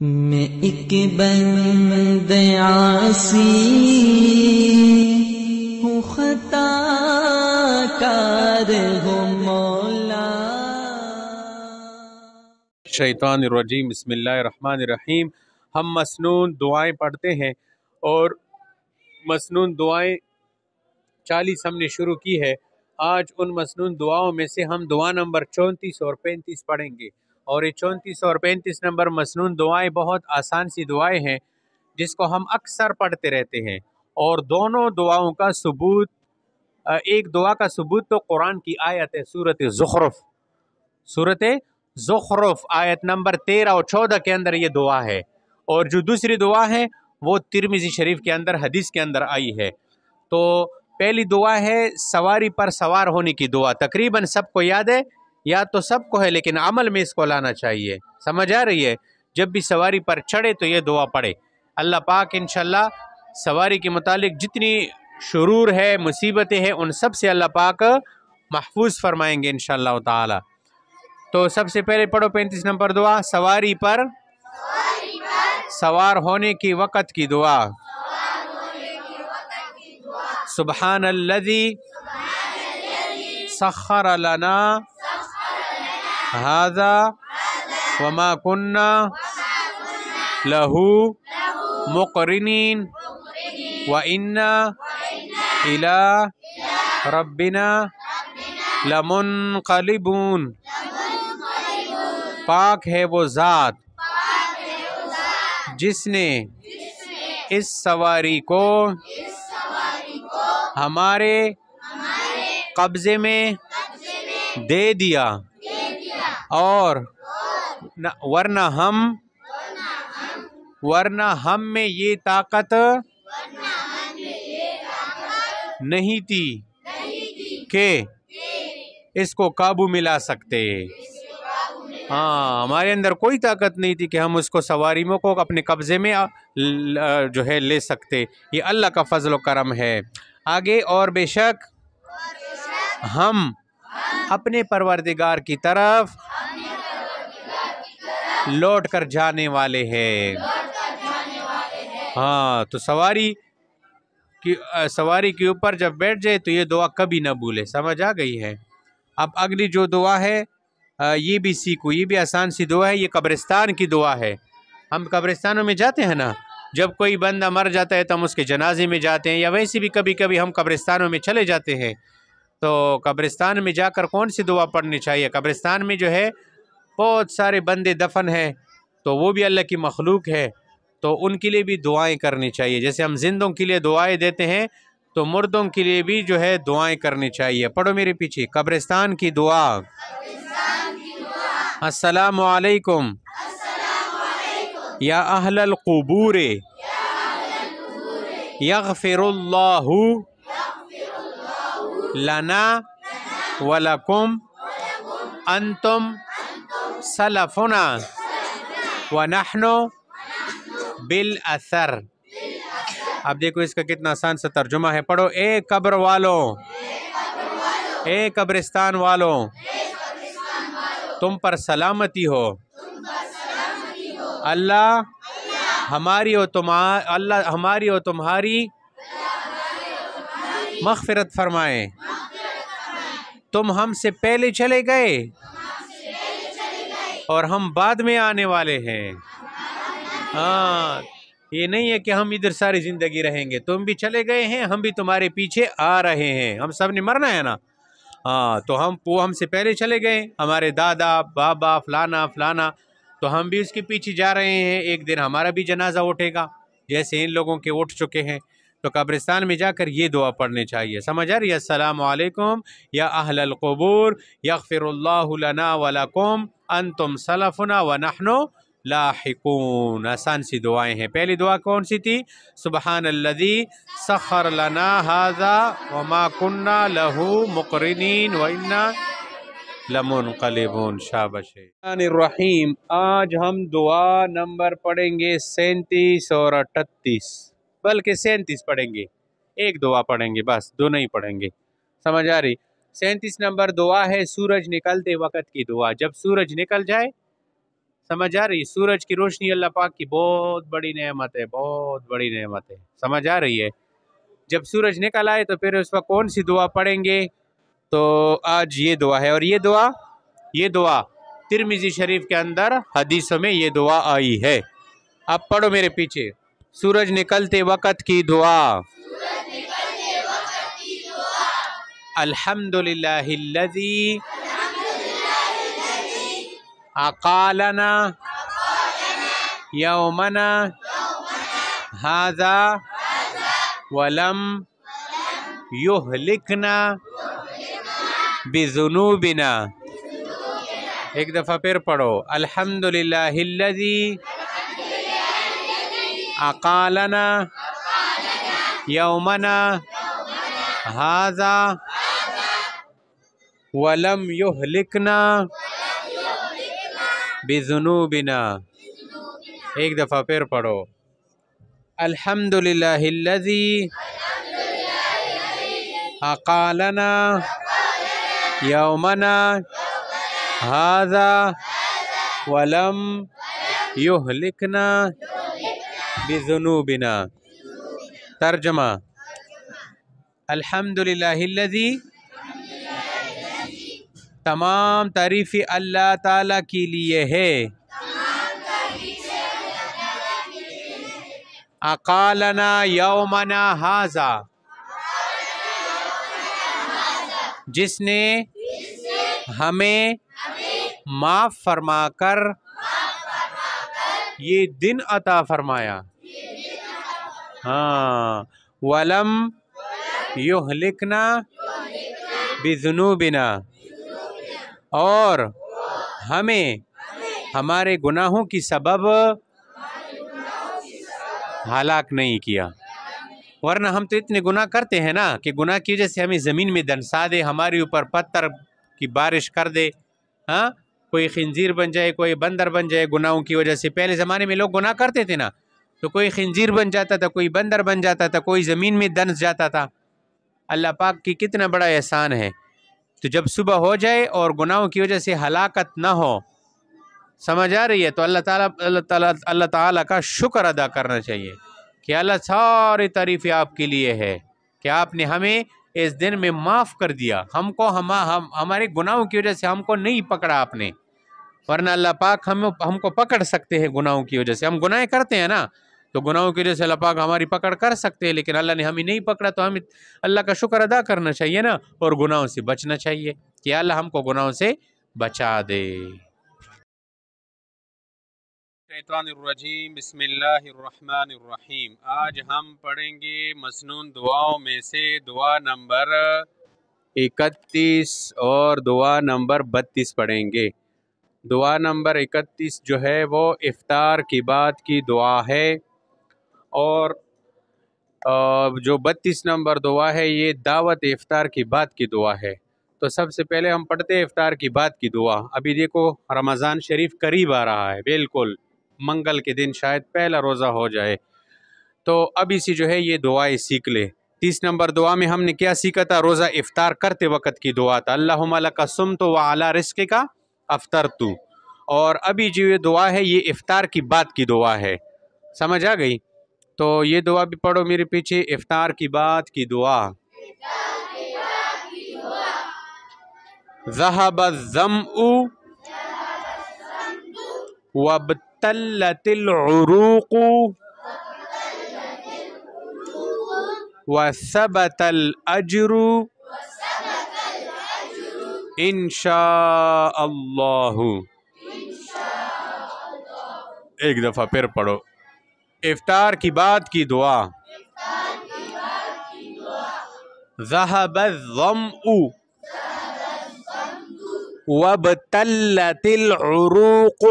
میں ایک بند عاصی ہوں، خطا کار ہوں مولا۔ شیطان الرجیم، بسم اللہ الرحمن الرحیم۔ ہم مسنون دعائیں پڑھتے ہیں اور مسنون دعائیں 40 ہم نے شروع کی ہے۔ آج ان مسنون دعاؤں میں سے ہم دعا نمبر 34 اور 35 پڑھیں گے، اور یہ 34 اور 35 نمبر مسنون دعائیں بہت آسان سی دعائیں ہیں جس کو ہم اکثر پڑھتے رہتے ہیں، اور دونوں دعاؤں کا ثبوت، ایک دعا کا ثبوت تو قرآن کی آیت ہے، سورت زخرف آیت نمبر 13 اور 14 کے اندر یہ دعا ہے، اور جو دوسری دعا ہے وہ ترمذی شریف کے اندر حدیث کے اندر آئی ہے۔ تو پہلی دعا ہے سواری پر سوار ہونے کی دعا، تقریباً سب کو یاد ہے، یا تو سب کو ہے لیکن عمل میں اس کو لانا چاہیے، سمجھ آ رہی ہے؟ جب بھی سواری پر چڑھے تو یہ دعا پڑھے۔ اللہ پاک انشاءاللہ سواری کے متعلق جتنی شرور ہے، مصیبتیں ہیں، ان سب سے اللہ پاک محفوظ فرمائیں گے انشاءاللہ تعالی۔ تو سب سے پہلے پڑھو 35 نمبر دعا، سواری پر سوار ہونے کی وقت کی دعا۔ سبحان الذی سخر لنا ھذا وما كنا له مقرنین وإنا إلی ربنا لمنقلبون۔ پاک ہے وہ ذات جس نے اس سواری کو ہمارے قبضے میں دے دیا، اور ورنہ ہم میں یہ طاقت نہیں تھی کہ اس کو قابو میں لا سکتے۔ ہمارے اندر کوئی طاقت نہیں تھی کہ ہم اس کو سواریوں کو اپنے قبضے میں جو ہے لے سکتے، یہ اللہ کا فضل و کرم ہے۔ آگے، اور بے شک ہم اپنے پروردگار کی طرف لوٹ کر جانے والے ہیں۔ تو سواری کے اوپر جب بیٹھ جائے تو یہ دعا کبھی نہ بھولے، سمجھ آ گئی ہے؟ اب اگلی جو دعا ہے یہ بھی سیکھو، یہ بھی آسان سی دعا ہے، یہ قبرستان کی دعا ہے۔ ہم قبرستانوں میں جاتے ہیں نا، جب کوئی بندہ مر جاتا ہے تو ہم اس کے جنازے میں جاتے ہیں، یا ویسے بھی کبھی کبھی ہم قبرستانوں میں چلے جاتے ہیں۔ تو قبرستان میں جا کر کون سی دعا پڑھنی چاہیے؟ قبرستان میں جو ہے بہت سارے بندے دفن ہیں، تو وہ بھی اللہ کی مخلوق ہے، تو ان کے لیے بھی دعائیں کرنی چاہیے۔ جیسے ہم زندوں کے لیے دعائیں دیتے ہیں تو مردوں کے لیے بھی جو ہے دعائیں کرنی چاہیے۔ پڑھو میرے پیچھے، قبرستان کی دعا۔ السلام علیکم یا اہل القبور، یغفر اللہ لنا ولکم انتم سلفنا ونحن بالاثر۔ اب دیکھو اس کا کتنا آسان سا ترجمہ ہے، پڑھو، اے قبر والوں، اے قبرستان والوں، تم پر سلامتی ہو، اللہ ہماری اور تمہاری مغفرت فرمائے۔ تم ہم سے پہلے چلے گئے اور ہم بعد میں آنے والے ہیں۔ یہ نہیں ہے کہ ہم ادھر ساری زندگی رہیں گے، تم بھی چلے گئے ہیں، ہم بھی تمہارے پیچھے آ رہے ہیں، ہم سب نے مرنا ہے نا۔ تو وہ ہم سے پہلے چلے گئے، ہمارے دادا بابا فلانا، تو ہم بھی اس کے پیچھے جا رہے ہیں، ایک دن ہمارا بھی جنازہ اٹھے گا جیسے ان لوگوں کے اٹھ چکے ہیں۔ تو قبرستان میں جا کر یہ دعا پڑھنے چاہیے، سمجھ آ رہی ہے؟ السلام علیکم یا اہل القبور، یغفر اللہ لنا ولکم انتم سلفنا ونحن لاحقون۔ آسان سی دعائیں ہیں۔ پہلی دعا کون سی تھی؟ سبحان الذی سخر لنا ھذا وما كنا له مقرنین وإنا لمنقلبون۔ شاباش۔ الرحمن الرحیم۔ آج ہم دعا نمبر پڑھیں گے 37 اور 38، بلکہ 37 پڑھیں گے، ایک دعا پڑھیں گے بس، دو نہیں پڑھیں گے، سمجھ آ رہی؟ 37 نمبر دعا ہے سورج نکلتے وقت کی دعا۔ جب سورج نکل جائے سمجھ آ رہی ہے؟ سورج کی روشنی اللہ پاک کی بہت بڑی نعمت ہے، بہت بڑی نعمت ہے، سمجھ آ رہی ہے؟ جب سورج نکل آئے تو پھر اس وقت کون سی دعا پڑھیں گے؟ تو آج یہ دعا ہے، اور یہ دعا ترمذی شریف کے اندر حدیثوں میں یہ دعا آئی ہے۔ اب پڑھو میرے پیچھے، سورج نکلتے وقت کی دعا۔ الحمدللہ الذی اقالنا یومنا ھذا ولم یہلکنا بذنوبنا۔ ایک دفعہ پھر پڑھو، الحمدللہ الذی اقالنا یومنا ھذا ولم یہلکنا بذنوبنا۔ ایک دفعہ پھر پڑھو، الحمدللہ الذی اقالنا یومنا ھذا ولم یہلکنا بذنوبنا۔ ترجمہ، الحمدللہ الذی، تمام تعریف اللہ تعالیٰ کے لیے ہے، اقالنا یومنا ھذا، جس نے ہمیں معاف فرما کر یہ دن عطا فرمایا، ہاں، ولم یہلکنا بذنوبنا، اور ہمیں ہمارے گناہوں کی سبب ہلاک نہیں کیا۔ ورنہ ہم تو اتنے گناہ کرتے ہیں نا کہ گناہ کی وجہ سے ہمیں زمین میں دنسا دے، ہمارے اوپر پتھر کی بارش کر دے، ہاں، کوئی خنزیر بن جائے، کوئی بندر بن جائے گناہوں کی وجہ سے۔ پہلے زمانے میں لوگ گناہ کرتے تھے نا، تو کوئی خنزیر بن جاتا تھا، کوئی بندر بن جاتا تھا، کوئی زمین میں دنس جاتا تھا۔ اللہ پاک کی کتنا بڑا احسان ہے۔ تو جب صبح ہو جائے اور گناہوں کی وجہ سے ہلاکت نہ ہو، سمجھ آ رہی ہے، تو اللہ تعالیٰ کا شکر ادا کرنا چاہیے کہ اللہ ساری تعریفیں آپ کے لیے ہے کہ آپ نے ہمیں اس دن میں معاف کر دیا، ہمارے گناہوں کی وجہ سے ہم کو نہیں پکڑا آپ نے، ورنہ اللہ پاک ہم کو پکڑ سکتے ہیں گناہوں کی وجہ سے۔ ہم گناہ کرتے ہیں نا، تو گناہوں کی وجہ سے اللہ پاک ہماری پکڑ کر سکتے ہیں، لیکن اللہ نے ہمیں نہیں پکڑا، تو ہمیں اللہ کا شکر ادا کرنا چاہیے نا، اور گناہوں سے بچنا چاہیے کہ اللہ ہم کو گناہوں سے بچا دے۔ شیطان الرجیم، بسم اللہ الرحمن الرحیم۔ آج ہم پڑھیں گے مسنون دعاؤں میں سے دعا نمبر 31 اور دعا نمبر 32 پڑھیں گے۔ دعا نمبر 31 جو ہے وہ افطار کی بعد کی دعا ہے، اور جو 32 نمبر دعا ہے یہ دعوت افطار کی بعد کی دعا ہے۔ تو سب سے پہلے ہم پڑھتے ہیں افطار کی بعد کی دعا۔ ابھی دیکھو رمضان شریف قریب آ رہا ہے، بالکل منگل کے دن شاید پہلا روزہ ہو جائے، تو ابھی سے جو ہے یہ دعائیں سیکھ لے۔ 30 نمبر دعا میں ہم نے کیا سیکھا تھا؟ روزہ افطار کرتے وقت کی دعا تھا، اللہم لک صمت وعلی رزقک افطرت، اور ابھی جو یہ دعا ہے یہ افطار کی بعد کی دعا ہے۔ سمجھ آ گئی؟ تو یہ دعا بھی پڑھو میرے پیچھے، افطار کی بعد کی دعا۔ ذہب الظمأ وابتلت العروق وثبت الاجر انشاء اللہ۔ ایک دفعہ پھر پڑھو، افطار کی بعد کی دعا۔ ذہب الظمأ وابتلت العروق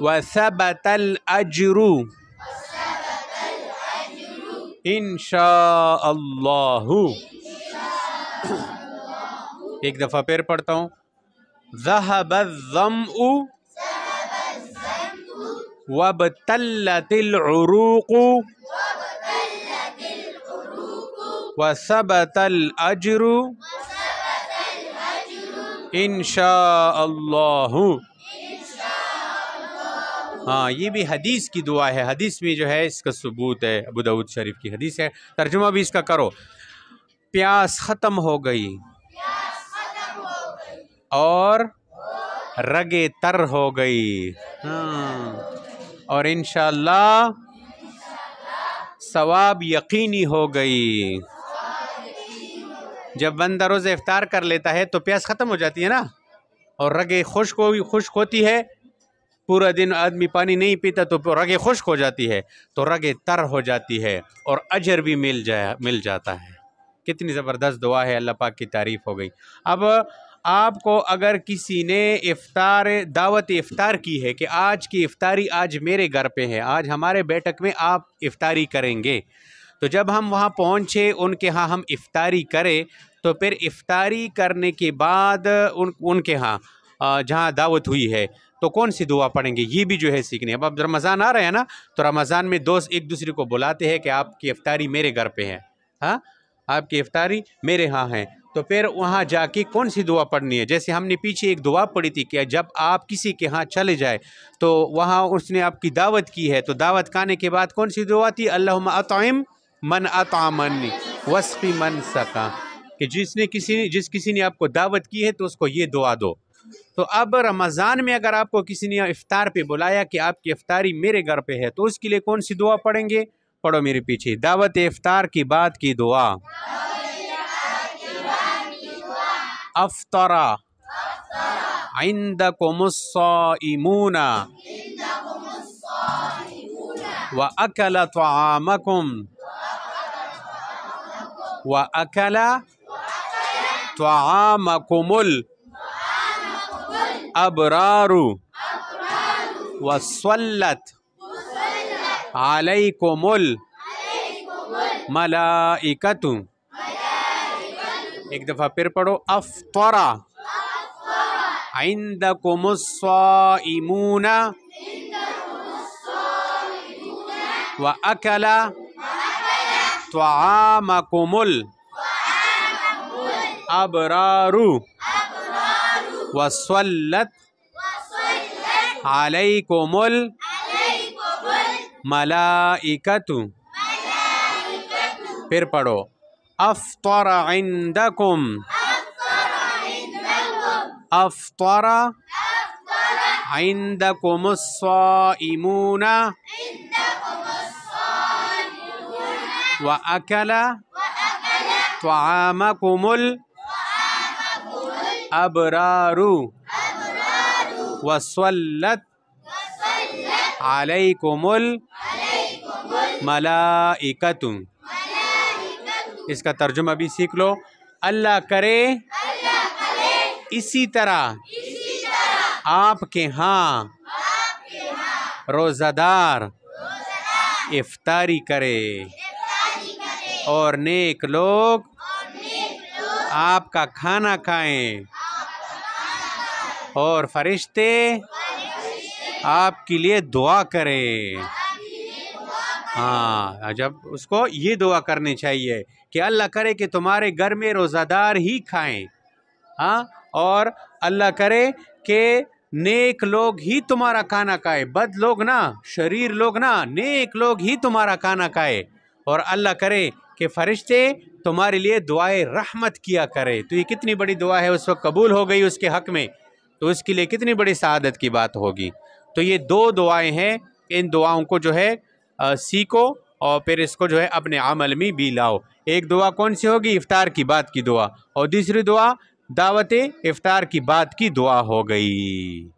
وثبت الاجر انشاء اللہ۔ ایک دفعہ پھر پڑھتا ہوں، ذہب الظمأ وابتلت العروق وثبت الاجر انشاءاللہ. ہاں یہ بھی حدیث کی دعا ہے، حدیث میں جو ہے اس کا ثبوت ہے، ابو داؤد شریف کی حدیث ہے. ترجمہ بھی اس کا کرو. پیاس ختم ہو گئی اور رگے تر ہو گئی. اور انشاءاللہ ثواب یقینی ہو گئی. جب بندہ روزہ افطار کر لیتا ہے تو پیاس ختم ہو جاتی ہے نا، اور رگیں خشک ہوتی ہے. پورا دن آدمی پانی نہیں پیتا تو رگیں خشک ہو جاتی ہے، تو رگیں تر ہو جاتی ہے اور اجر بھی مل جاتا ہے. کتنی زبردست دعا ہے، اللہ پاک کی تعریف ہو گئی. اب آپ کو اگر کسی نے دعوت افطار کی ہے کہ آج کی افطاری آج میرے گھر پہ ہے، آج ہمارے بیٹھک میں آپ افطاری کریں گے، تو جب ہم وہاں پہنچے ان کے ہاں ہم افطاری کریں، تو پھر افطاری کرنے کے بعد ان کے ہاں جہاں دعوت ہوئی ہے تو کون سی دعا پڑھیں گے، یہ بھی جو ہے سیکھنی ہے. اب رمضان آ رہے ہیں نا، تو رمضان میں دوست ایک دوسرے کو بلاتے ہیں کہ آپ کی افطاری میرے گھر پہ ہے، ہاں آپ کی افطاری میرے ہاں ہے. تو پھر وہاں جا کے کون سی دعا پڑھنی ہے. جیسے ہم نے پیچھے ایک دعا پڑھی تھی کہ جب آپ کسی کے ہاں چلے جائے تو وہاں اس نے آپ کی دعوت کی ہے، تو دعوت کھانے کے بعد کون سی دعا تھی؟ اللہم اطعم من اطعمنی واسقی من سقا، کہ جس کسی نے آپ کو دعوت کی ہے تو اس کو یہ دعا دو. تو اب رمضان میں اگر آپ کو کسی نے افطار پہ بلایا کہ آپ کی افطاری میرے گھر پہ ہے، تو اس کے لیے کون سی دعا پڑھیں گے؟ پڑھو میرے پیچھے. دعوت افطار کی بعد کی دعا. افطر عندکم الصائمون واکل طعامکم واکل طعامکم الابرار وصلت علیکم الملائکۃ. ایک دفعہ پھر پڑھو. افطر عندکم الصائمون واکل طعامکم الابرار وصلت علیکم الملائکۃ. پھر پڑھو. افطر عندکم افطر عندکم الصائمون واکل طعامکم الابرار وصلت علیکم الملائکۃ. اس کا ترجمہ بھی سیکھ لو. اللہ کرے اسی طرح آپ کے ہاں روزہ دار افطاری کرے اور نیک لوگ آپ کا کھانا کھائیں اور فرشتے آپ کے لیے دعا کریں. ہاں جب اس کو یہ دعا کرنی چاہیے کہ اللہ کرے کہ تمہارے گھر میں روزہ دار ہی کھائیں، ہاں، اور اللہ کرے کہ نیک لوگ ہی تمہارا کھانا کھائے، بد لوگ نہ، شریر لوگ نہ، نیک لوگ ہی تمہارا کھانا کھائے، اور اللہ کرے کہ فرشتے تمہارے لیے دعائے رحمت کیا کرے. تو یہ کتنی بڑی دعا ہے، اس وقت قبول ہو گئی اس کے حق میں، تو اس کے لیے کتنی بڑی سعادت کی بات ہوگی. تو یہ دو دعائیں ہیں، ان دعاؤں کو جو ہے سیکھو اور پھر اس کو جو ہے اپنے عمل میں بھی لاؤ. ایک دعا کون سی ہوگی؟ افطار کی بعد کی دعا، اور دوسری دعا دعوت افطار کی بعد کی دعا ہو گئی.